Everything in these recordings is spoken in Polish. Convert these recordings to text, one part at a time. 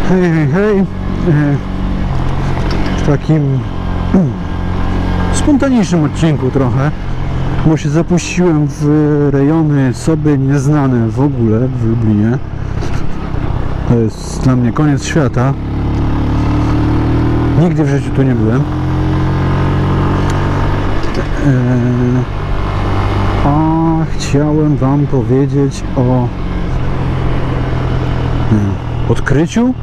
Hej. W takim spontanicznym odcinku trochę, bo się zapuściłem w rejony sobie nieznane w ogóle w Lublinie. To jest dla mnie koniec świata. Nigdy w życiu tu nie byłem. A chciałem wam powiedzieć o odkryciu.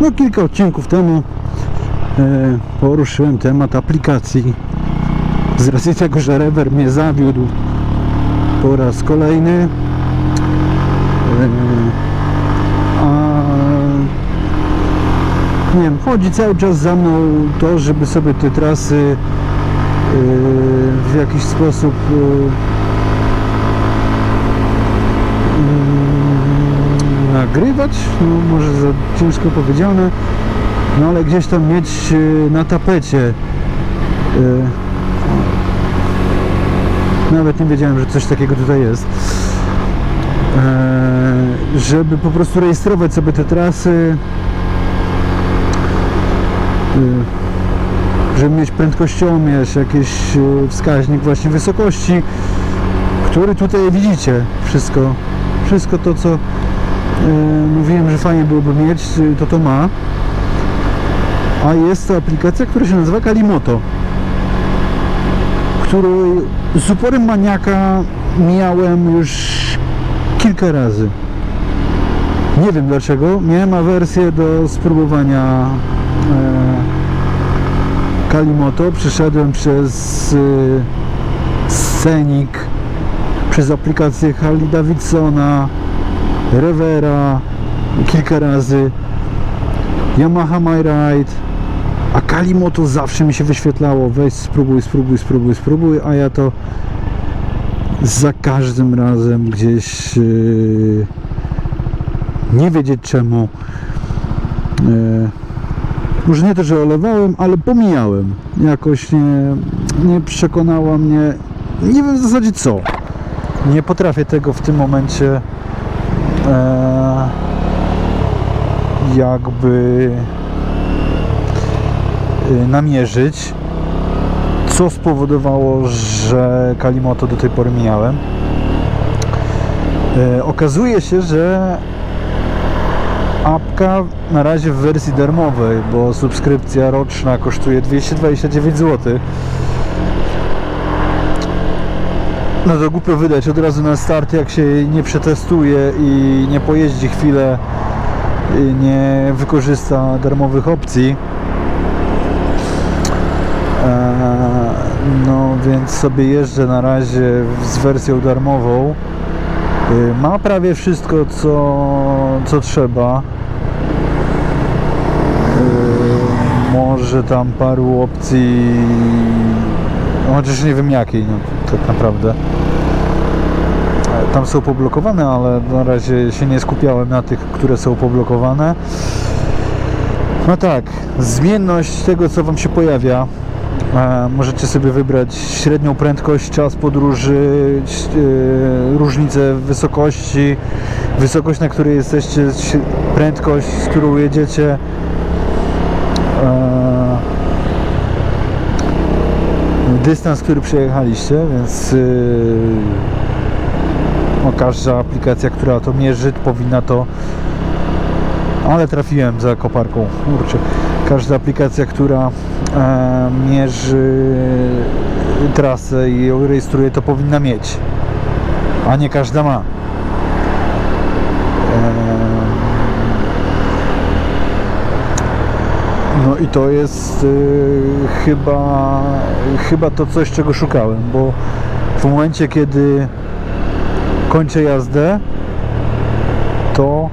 No kilka odcinków temu poruszyłem temat aplikacji. Z racji tego, że Rever mnie zawiódł po raz kolejny, nie wiem, chodzi cały czas za mną to, żeby sobie te trasy w jakiś sposób nagrywać, no może za ciężko powiedziane, no ale gdzieś tam mieć na tapecie. Nawet nie wiedziałem, że coś takiego tutaj jest, żeby po prostu rejestrować sobie te trasy, żeby mieć prędkościomierz, jakiś wskaźnik właśnie wysokości, który tutaj widzicie. Wszystko to, co mówiłem, że fajnie byłoby mieć, to ma. A jest to aplikacja, która się nazywa Kalimoto, którą z uporem maniaka miałem już kilka razy. Nie wiem dlaczego. Miałem awersję do spróbowania Kalimoto. Przeszedłem przez Scenic, przez aplikację Harley Davidsona, Revera kilka razy, Yamaha My Ride, a Kalimoto zawsze mi się wyświetlało: weź spróbuj, a ja to za każdym razem gdzieś nie wiedzieć czemu, może nie to, że olewałem, ale pomijałem. Jakoś nie przekonała mnie, nie wiem w zasadzie co. Nie potrafię tego w tym momencie jakby namierzyć, co spowodowało, że Kalimoto do tej pory mijałem. Okazuje się, że apka na razie w wersji darmowej, bo subskrypcja roczna kosztuje 229 zł. No to głupio wydać od razu na start, jak się nie przetestuje i nie pojeździ chwilę i nie wykorzysta darmowych opcji. No więc sobie jeżdżę na razie z wersją darmową. Ma prawie wszystko, co trzeba. Może tam paru opcji, chociaż nie wiem jakiej, no, tak naprawdę. Tam są poblokowane, ale na razie się nie skupiałem na tych, które są poblokowane. No tak, zmienność tego, co wam się pojawia. Możecie sobie wybrać średnią prędkość, czas podróży, różnicę wysokości, wysokość, na której jesteście, prędkość, z którą jedziecie, dystans, który przejechaliście, więc każda aplikacja, która to mierzy, powinna to, ale trafiłem za koparką, kurczę. Każda aplikacja, która mierzy trasę i ją rejestruje, to powinna mieć, a nie każda ma. No i to jest chyba to coś, czego szukałem, bo w momencie, kiedy kończę jazdę, to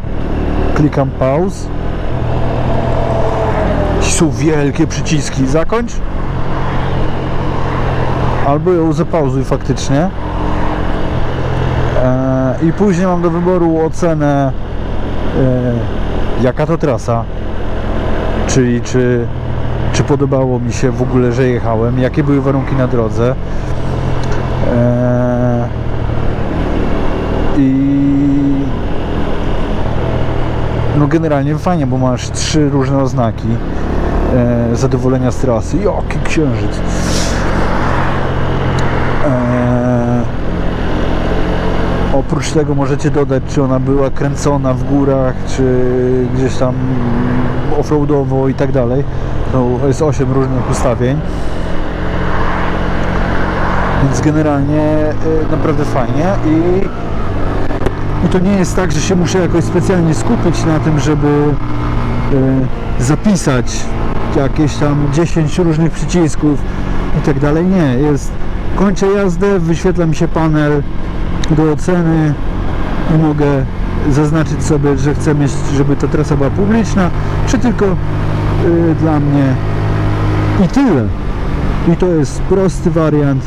klikam pause. Są wielkie przyciski: zakończ, albo ją zapauzuj faktycznie, i później mam do wyboru ocenę, jaka to trasa, czyli czy podobało mi się w ogóle, że jechałem, jakie były warunki na drodze, i no generalnie fajnie, bo masz 3 różne oznaki zadowolenia z trasy. Jaki księżyc! Oprócz tego możecie dodać, czy ona była kręcona w górach, czy gdzieś tam offroadowo i tak dalej. To jest 8 różnych ustawień. Więc generalnie naprawdę fajnie i to nie jest tak, że się muszę jakoś specjalnie skupić na tym, żeby zapisać jakieś tam 10 różnych przycisków i tak dalej. Nie, kończę jazdę, wyświetla mi się panel do oceny i mogę zaznaczyć sobie, że chcę mieć, żeby ta trasa była publiczna, czy tylko dla mnie i tyle. I to jest prosty wariant.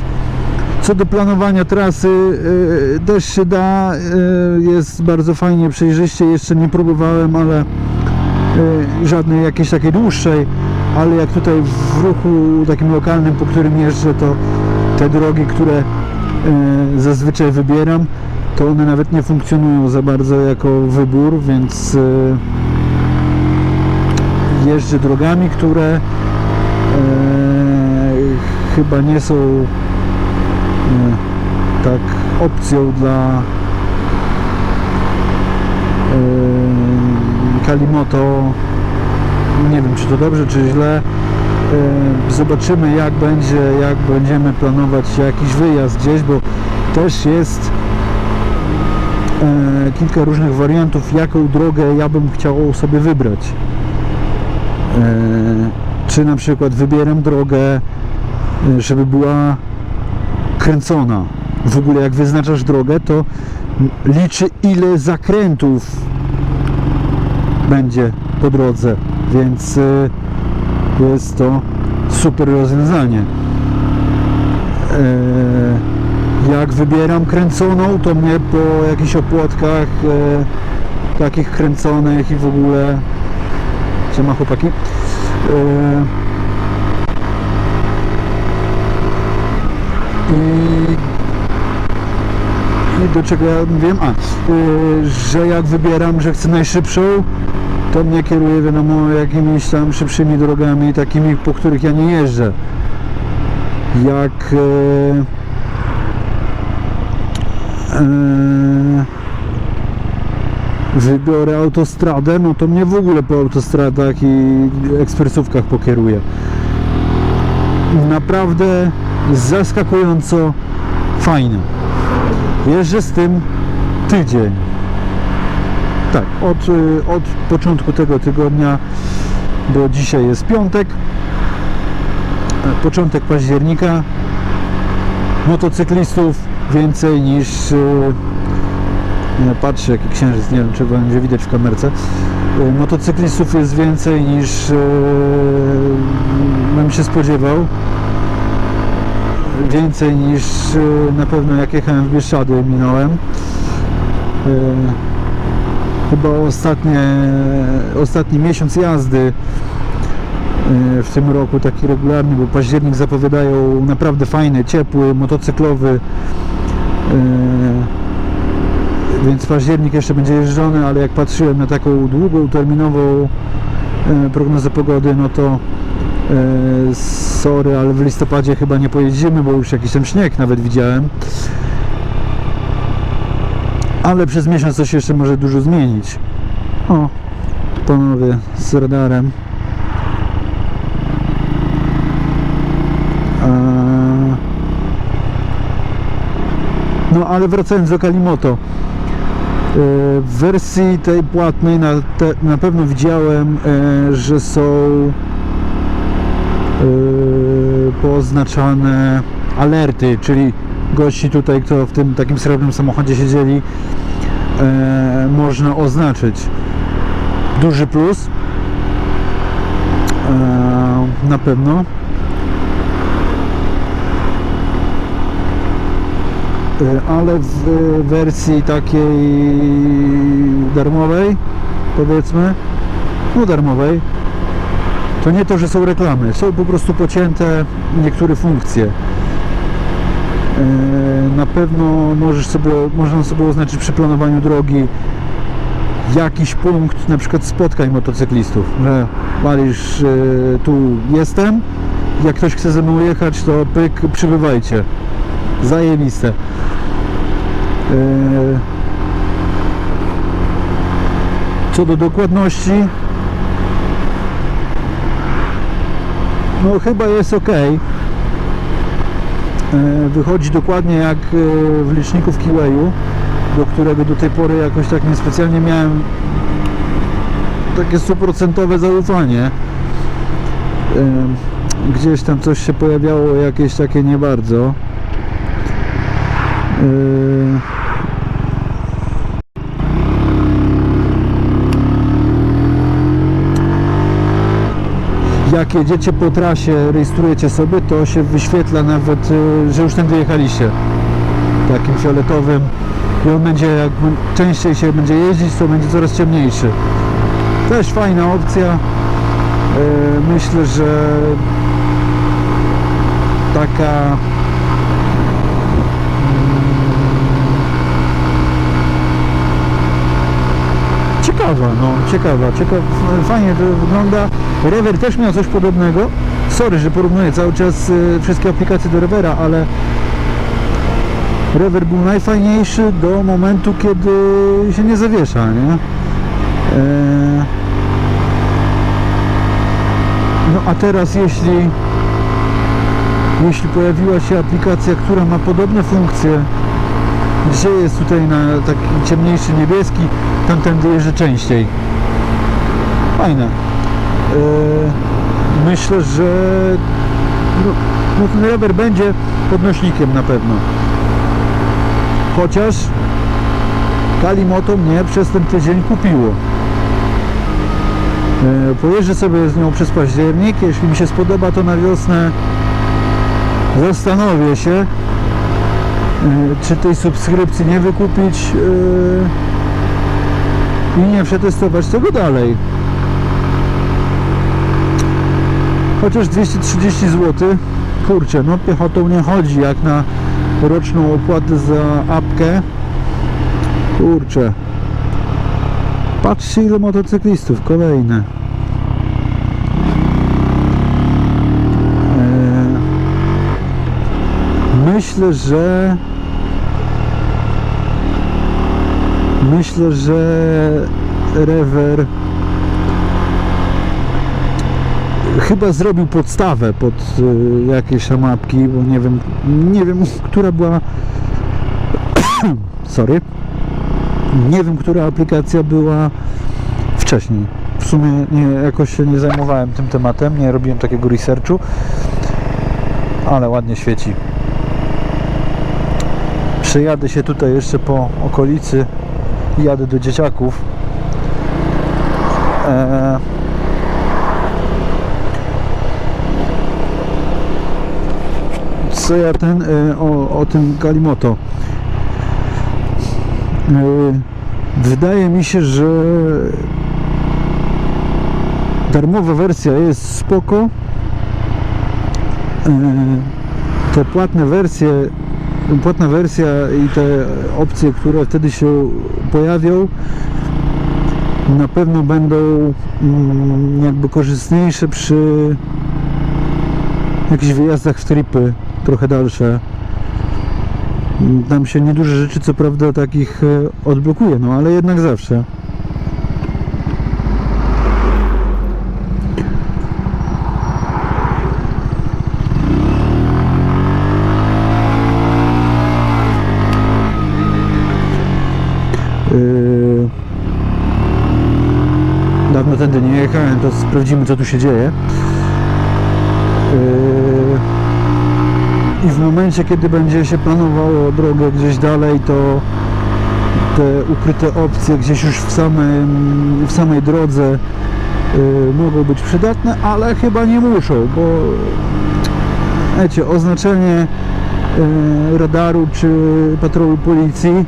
Co do planowania trasy, też się da, jest bardzo fajnie, przejrzyście, jeszcze nie próbowałem, ale żadnej jakiejś takiej dłuższej, ale jak tutaj w ruchu takim lokalnym, po którym jeżdżę, to te drogi, które zazwyczaj wybieram, to one nawet nie funkcjonują za bardzo jako wybór, więc jeżdżę drogami, które chyba nie są tak opcją dla Kalimoto. Nie wiem, czy to dobrze, czy źle. Zobaczymy, jak będziemy planować jakiś wyjazd gdzieś, bo też jest kilka różnych wariantów, jaką drogę ja bym chciał sobie wybrać. Czy na przykład wybieram drogę, żeby była kręcona. W ogóle jak wyznaczasz drogę, to liczy, ile zakrętów będzie po drodze, więc jest to super rozwiązanie. Jak wybieram kręconą, to mnie po jakichś opłotkach takich kręconych i w ogóle siema chłopaki, i do czego ja mówiłem? Że jak wybieram, że chcę najszybszą, to mnie kieruje, wiadomo, jakimiś tam szybszymi drogami, takimi, po których ja nie jeżdżę. Jak wybiorę autostradę, no to mnie w ogóle po autostradach i ekspresówkach pokieruje. Naprawdę zaskakująco fajne. Jeżdżę z tym tydzień. Tak, od początku tego tygodnia, bo dzisiaj jest piątek, początek października. Motocyklistów więcej niż patrzę, jaki księżyc, nie wiem, czy będzie widać w kamerce. Motocyklistów jest więcej niż bym się spodziewał. Więcej niż na pewno jak jechałem w Bieszczady minąłem. Chyba ostatni miesiąc jazdy w tym roku taki regularny, bo październik zapowiadają naprawdę fajny, ciepły, motocyklowy, więc październik jeszcze będzie jeżdżony, ale jak patrzyłem na taką długą, terminową prognozę pogody, no to sorry, ale w listopadzie chyba nie pojeździmy, bo już jakiś tam śnieg nawet widziałem. Ale przez miesiąc to się jeszcze może dużo zmienić. O, panowie z radarem. No ale wracając do Kalimoto. W wersji tej płatnej na pewno widziałem, że są poznaczane alerty, czyli gości tutaj, kto w tym takim srebrnym samochodzie siedzieli, można oznaczyć. Duży plus na pewno. Ale w wersji takiej darmowej, powiedzmy, no darmowej, to nie to, że są reklamy, są po prostu pocięte niektóre funkcje. Na pewno można sobie oznaczyć przy planowaniu drogi jakiś punkt, na przykład spotkań motocyklistów, że walisz, tu jestem, jak ktoś chce ze mną jechać, to pyk, przybywajcie. Zajebiste. Co do dokładności, no chyba jest ok. Wychodzi dokładnie jak w liczniku w Kiwayu, do którego do tej pory jakoś tak niespecjalnie miałem takie 100% zaufanie. Gdzieś tam coś się pojawiało, jakieś takie nie bardzo. Jak jedziecie po trasie, rejestrujecie sobie, to się wyświetla nawet, że już tędy jechaliście, takim fioletowym, i on będzie, jak częściej się będzie jeździć, to będzie coraz ciemniejszy. Też fajna opcja. Myślę, że taka ciekawa, fajnie to wygląda. Rever też miał coś podobnego. Sorry, że porównuję cały czas wszystkie aplikacje do Revera, ale Rever był najfajniejszy do momentu, kiedy się nie zawiesza, nie? No a teraz jeśli pojawiła się aplikacja, która ma podobne funkcje, gdzie jest tutaj na taki ciemniejszy niebieski, tamtędy jeżdżę częściej. Fajne. Myślę, że no ten Rever będzie podnośnikiem na pewno. Chociaż Kalimoto mnie przez ten tydzień kupiło. Pojeżdżę sobie z nią przez październik. Jeśli mi się spodoba, to na wiosnę zastanowię się, czy tej subskrypcji nie wykupić i nie przetestować tego dalej. Chociaż 230 zł, kurczę, no piechotą nie chodzi jak na roczną opłatę za apkę. Kurczę. Patrzcie, ile motocyklistów, kolejne. Myślę, że Rever chyba zrobił podstawę pod jakieś tam apki, bo nie wiem, która była sorry, nie wiem, która aplikacja była wcześniej. W sumie jakoś się nie zajmowałem tym tematem, nie robiłem takiego researchu, ale ładnie świeci. Przejadę się tutaj jeszcze po okolicy i jadę do dzieciaków. Co ja o tym Kalimoto. Wydaje mi się, że darmowa wersja jest spoko. Te płatna wersja i te opcje, które wtedy się pojawią, na pewno będą jakby korzystniejsze przy jakichś wyjazdach w tripy trochę dalsze. Tam się nieduże rzeczy co prawda takich odblokuje, no ale jednak zawsze. Dawno tędy nie jechałem, to sprawdzimy, co tu się dzieje. I w momencie, kiedy będzie się planowało drogę gdzieś dalej, to te ukryte opcje gdzieś już w samej drodze mogą być przydatne, ale chyba nie muszą, bo wiecie, oznaczenie radaru czy patrolu policji,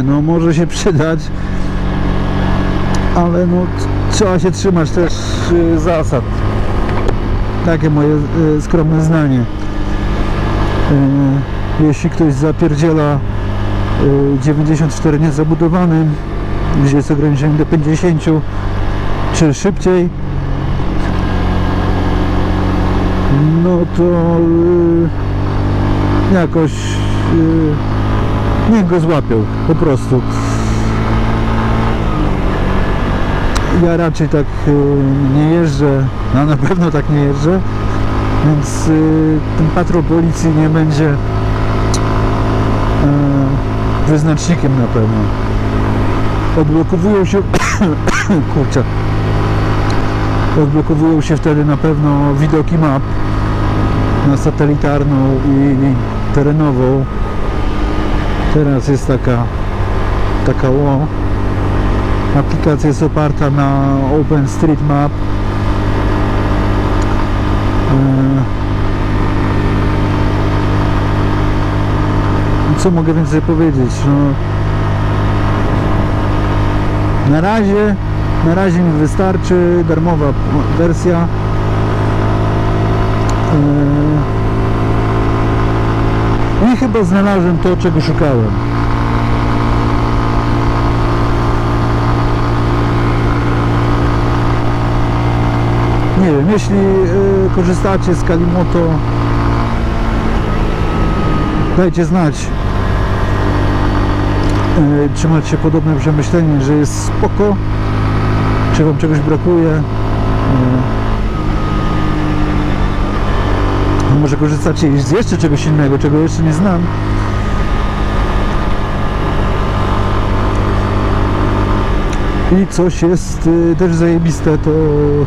no może się przydać, ale no trzeba się trzymać też zasad. Takie moje skromne zdanie. Jeśli ktoś zapierdziela 94 niezabudowanym, gdzie jest ograniczenie do 50 czy szybciej, no to jakoś niech go złapią po prostu. Ja raczej tak nie jeżdżę, a na pewno tak nie jeżdżę, więc ten patrol policji nie będzie wyznacznikiem na pewno. Odblokowują się kurczę, odblokowują się wtedy na pewno widoki map na satelitarną i terenową. Teraz jest taka aplikacja jest oparta na OpenStreetMap. Co mogę więcej powiedzieć? No, na razie mi wystarczy darmowa wersja. I chyba znalazłem to, czego szukałem. Nie wiem, jeśli korzystacie z Kalimoto, dajcie znać, czy macie podobne przemyślenie, że jest spoko, czy wam czegoś brakuje. Może korzystacie z jeszcze czegoś innego, czego jeszcze nie znam. I coś jest też zajebiste, to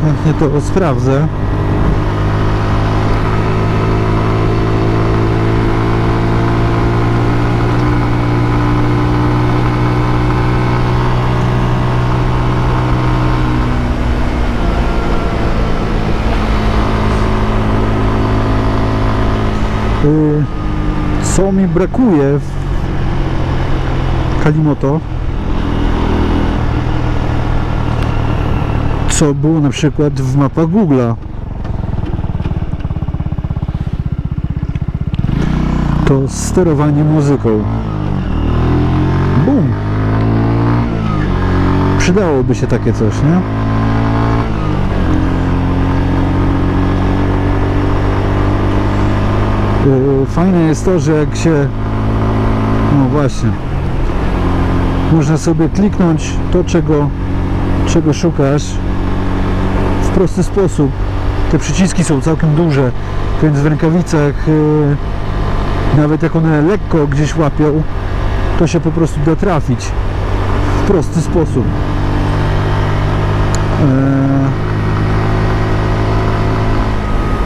chętnie to sprawdzę. Co mi brakuje w Kalimoto, co było na przykład w mapach Google'a, to sterowanie muzyką. Bum! Przydałoby się takie coś, nie? Fajne jest to, że jak się, no właśnie, można sobie kliknąć to, czego szukasz w prosty sposób. Te przyciski są całkiem duże, więc w rękawicach nawet jak one lekko gdzieś łapią, to się po prostu da trafić w prosty sposób.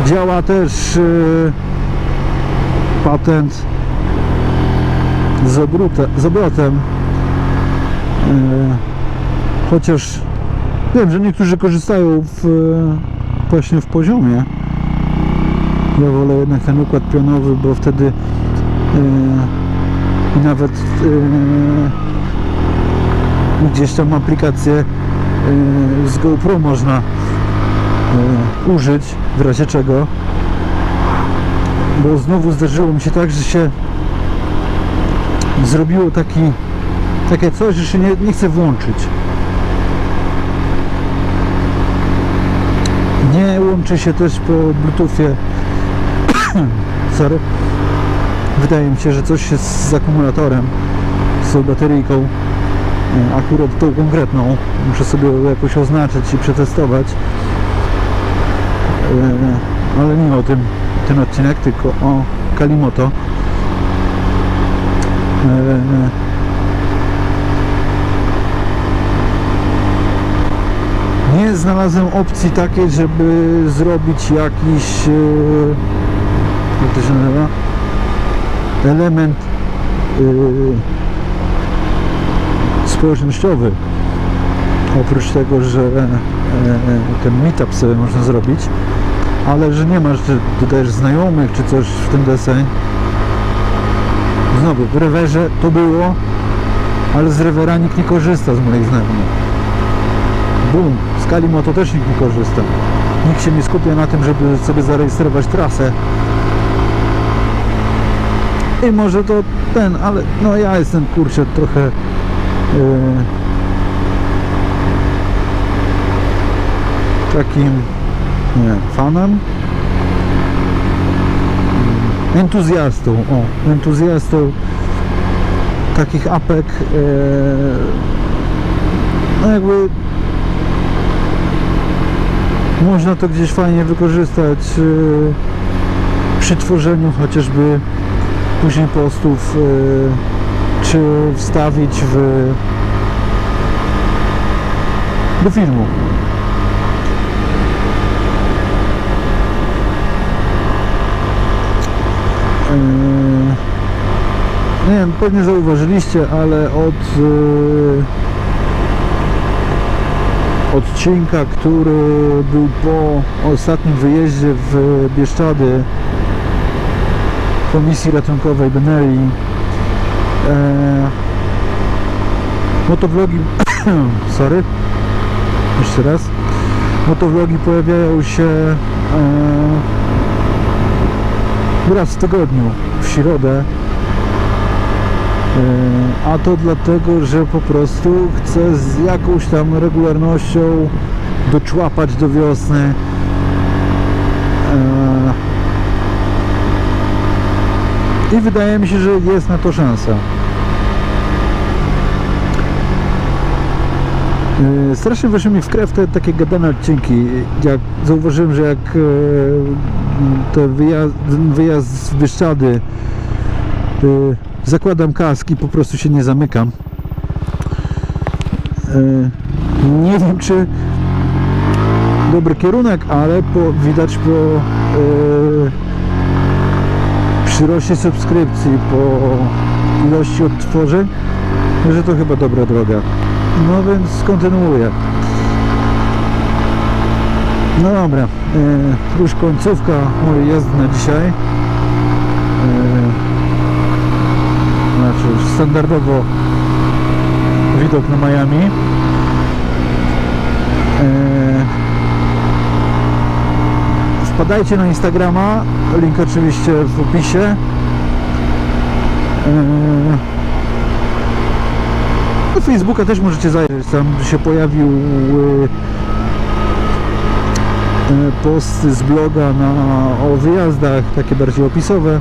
Działa też patent z obrotem, chociaż wiem, że niektórzy korzystają właśnie w poziomie. Ja wolę jednak ten układ pionowy, bo wtedy nawet gdzieś tam aplikację z GoPro można użyć w razie czego. Bo znowu zdarzyło mi się tak, że się zrobiło takie coś, że się nie chce włączyć. Nie łączy się też po Bluetoothie. Sorry. Wydaje mi się, że coś jest z akumulatorem, z tą bateryjką. Akurat tą konkretną. Muszę sobie jakoś oznaczyć i przetestować. Ale nie o tym ten odcinek, tylko o Kalimoto. Nie znalazłem opcji takiej, żeby zrobić jakiś jak to się nazywa? Element społecznościowy. Oprócz tego, że ten meetup sobie można zrobić, ale że nie masz, że dodajesz znajomych czy coś w ten deseń. Znowu, w rewerze to było, ale z rewera nikt nie korzysta z moich znajomych. Bum, z Kalimoto też nikt nie korzysta. Nikt się nie skupia na tym, żeby sobie zarejestrować trasę. i może to ten, ale no ja jestem kurczę trochę takim, nie wiem, fanem, entuzjastą takich apek, no jakby można to gdzieś fajnie wykorzystać przy tworzeniu chociażby później postów, czy wstawić do filmu. Nie wiem, pewnie zauważyliście, ale od odcinka, który był po ostatnim wyjeździe w Bieszczady Komisji Ratunkowej Benelli, motovlogi sorry, jeszcze raz, motovlogi pojawiają się raz w tygodniu, w środę, a to dlatego, że po prostu chcę z jakąś tam regularnością doczłapać do wiosny. I wydaje mi się, że jest na to szansa. Strasznie weszły mi w krew te takie gadane odcinki. Jak zauważyłem, że jak ten wyjazd z Bieszczady, zakładam kask i po prostu się nie zamykam. Nie wiem, czy dobry kierunek, ale widać po przyroście subskrypcji, po ilości odtworzeń, że to chyba dobra droga. No więc kontynuuję. No dobra, już końcówka mojej jazdy na dzisiaj. Znaczy standardowo widok na Miami. Wpadajcie na Instagrama, link oczywiście w opisie. Do Facebooka też możecie zajrzeć, tam się pojawił posty z bloga o wyjazdach, takie bardziej opisowe.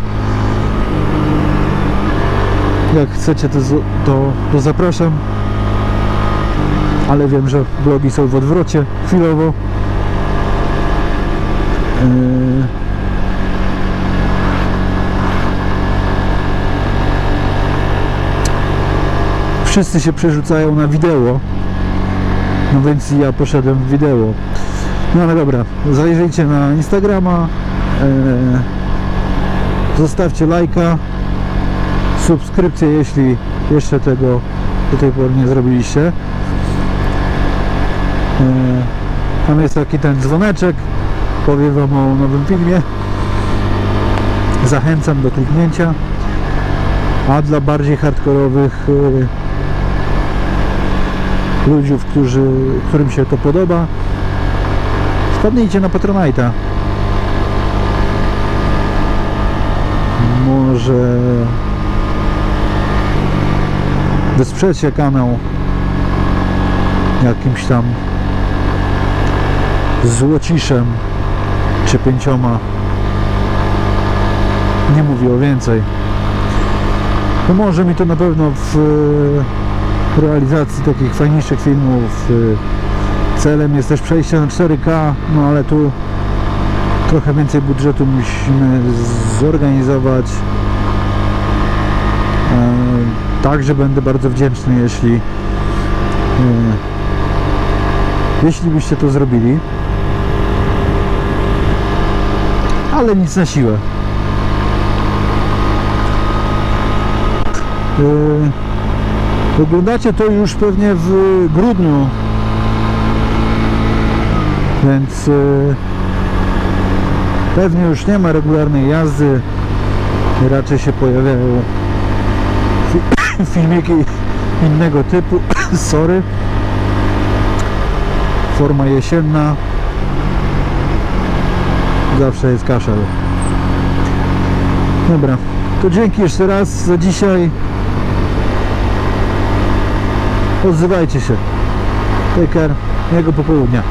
Jak chcecie, to zapraszam, ale wiem, że blogi są w odwrocie chwilowo. Wszyscy się przerzucają na wideo, no więc ja poszedłem w wideo. No ale dobra, zajrzyjcie na Instagrama, zostawcie lajka, subskrypcję, jeśli jeszcze tego do tej pory nie zrobiliście. Tam jest taki ten dzwoneczek, powiem wam o nowym filmie, zachęcam do kliknięcia, a dla bardziej hardkorowych ludzi, którym się to podoba, wpadnijcie na Patronite'a. Może wesprzecie kanał jakimś tam złociszem czy 5. Nie mówię o więcej. Pomoże mi to na pewno w realizacji takich fajniejszych filmów. Celem jest też przejście na 4K, no ale tu trochę więcej budżetu musimy zorganizować. Także będę bardzo wdzięczny, jeśli byście to zrobili. Ale nic na siłę. Oglądacie to już pewnie w grudniu, więc pewnie już nie ma regularnej jazdy, raczej się pojawiają filmiki innego typu. Sorry, forma jesienna, zawsze jest kaszel. Dobra, To dzięki jeszcze raz za dzisiaj. Odzywajcie się. Take care. Miłego popołudnia.